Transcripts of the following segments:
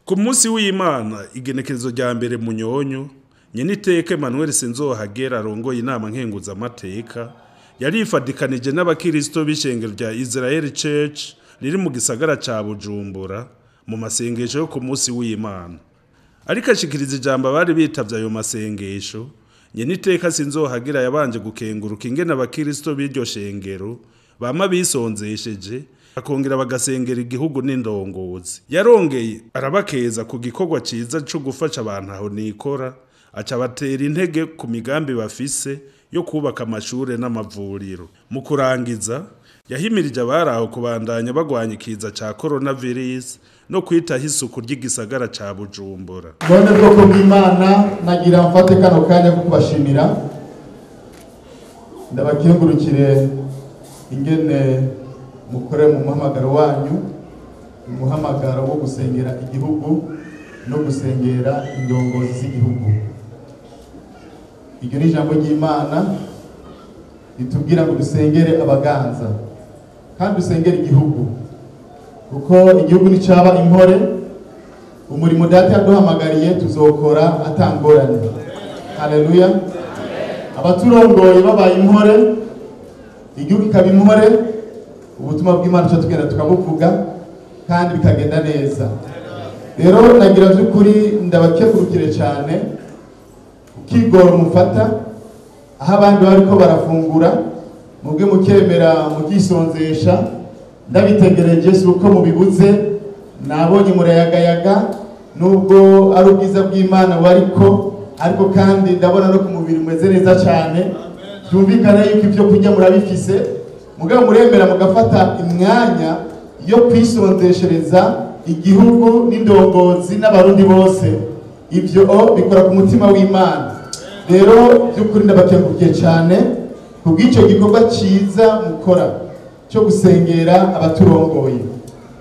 Ku munsi w'Imana igenekerezo rya mbere Munyonyo, Nyeniteka Emmanuel Sinzohagera arongoye inama nkenguzamateka yarifadikanije n'abakristo b'ishengero rya Israel Church riri mu gisagara ca Bujumbura mu masengesho yo ku munsi w'Imana. Ariko ashikiriza ijambo bari bitavye ayo masengesho, Nyeniteka Sinzohagera yabanje gukenguruka ingene abakristo b'iryo shengero bama bisonzesheje akongera bagasengera igihugu n'indongozi. Yarongeye arabakeza ku gikorwa ciza cyo gufasha abantu aho nikora, aca batera intege ku migambi bafise yo kubaka amashure n'amavuriro. Mu kurangiza yahimirije abaraho kubandanya bagwanya ikiza ca coronavirus no kwitaho isuku ry'igisagara ca Bujumbura. None bwoko bw'Imana nagira mfate kano kanya ko kubashimira, ndabakengurukire ingene mukore mu muhamagaro wanyu, umuhamagaro wo gusengera igihugu no gusengera indongozi z'igihugu. Iryo ni ijambo ry'Imana ritubwira ngo dusengere abaganza kandi dusengere igihugu, kuko igihugu nicaba impore, umurimo data yaduhamagariye tuzokora atangorane. Haleluya. Abaturongoye babaye impore, igihugu ikaba impore, ubutumwa bw'Imana cyo tugenda tukabuvuga kandi bikagenda neza. Rero nagira by'ukuri ndabakengurukire cyane ukigora umufata aho abandi bariko barafungura mubwe mukemera mukisonzesha. Ndabitegereje si uko mubibuze, nabonye murayagayaga nubwo ari ubwiza bw'Imana ariko kandi ndabona no ku mubiri mweze neza cyane. Byumvikana yuko ibyo kurya murabifise, mugabo muremera mugafata imwanya yo kwisonzeshereza igihugu n'indongozi n'abarundi bose. Ibyo bikora ku mutima w'Imana. Rero by'ukuri ndabakengurukiye cyane kubw'icyo gikorwa cyiza mukora cyo gusengera abaturongoye.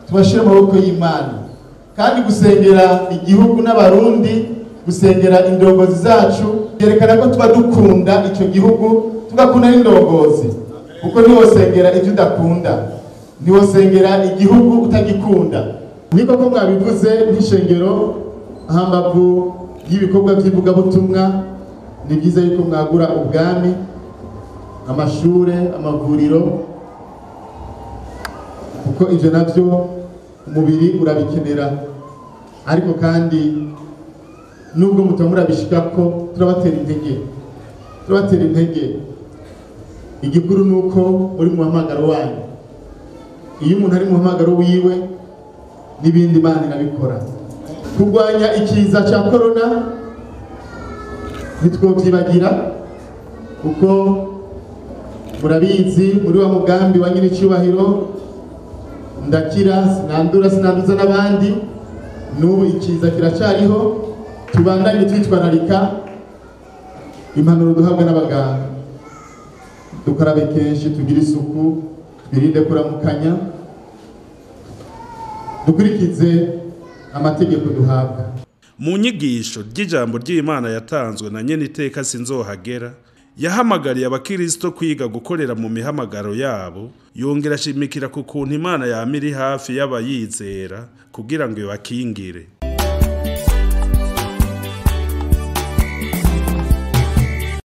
Tubashire mu maboko y'Imana kandi gusengera igihugu n'abarundi, gusengera indongozi zacu yerekana ko tuba dukunda icyo gihugu, tugakunda n'indongozi. Kuko niwosengera ibyo udakunda, niwosengera igihugu utagikunda. Niko ko mwabivuze nk'ishengero hambavu y'ibikorwa by'ivugabutumwa, ni byiza yuko mwagura ubwami, amashure, amavuriro, kuko ivyo navyo umubiri urabikenera. Ariko kandi nubwo mutaba murabishikako turabatera intege. Igikuru nuko muri mu muhamagaro wanyu. Iyo umuntu ari mu muhamagaro wiwe n'ibindi Imana irabikora. Kurwanya ikiza ca corona ntitwovyibagira, kuko murabizi muri wa mugambi wa nyir'icyubahiro ndakira sinanduza n'abandi. N'ubu ikiza kiracariho, tubandanye twitwararika impanuro duhabwa n'abaganga. Dukarabe kenshi, tugire isuku, twirinde kuramukanya, dukurikize amategeko duhabwa. Mu nyigisho ry'ijambo ry'Imana yatanzwe na Nyeniteka Sinzohagera, yahamagariye abakristo kwiga gukorera mu mihamagaro yabo, yongera ashimikira ku kuntu Imana yama iri hafi y'abayizera kugira ngo ibakingire.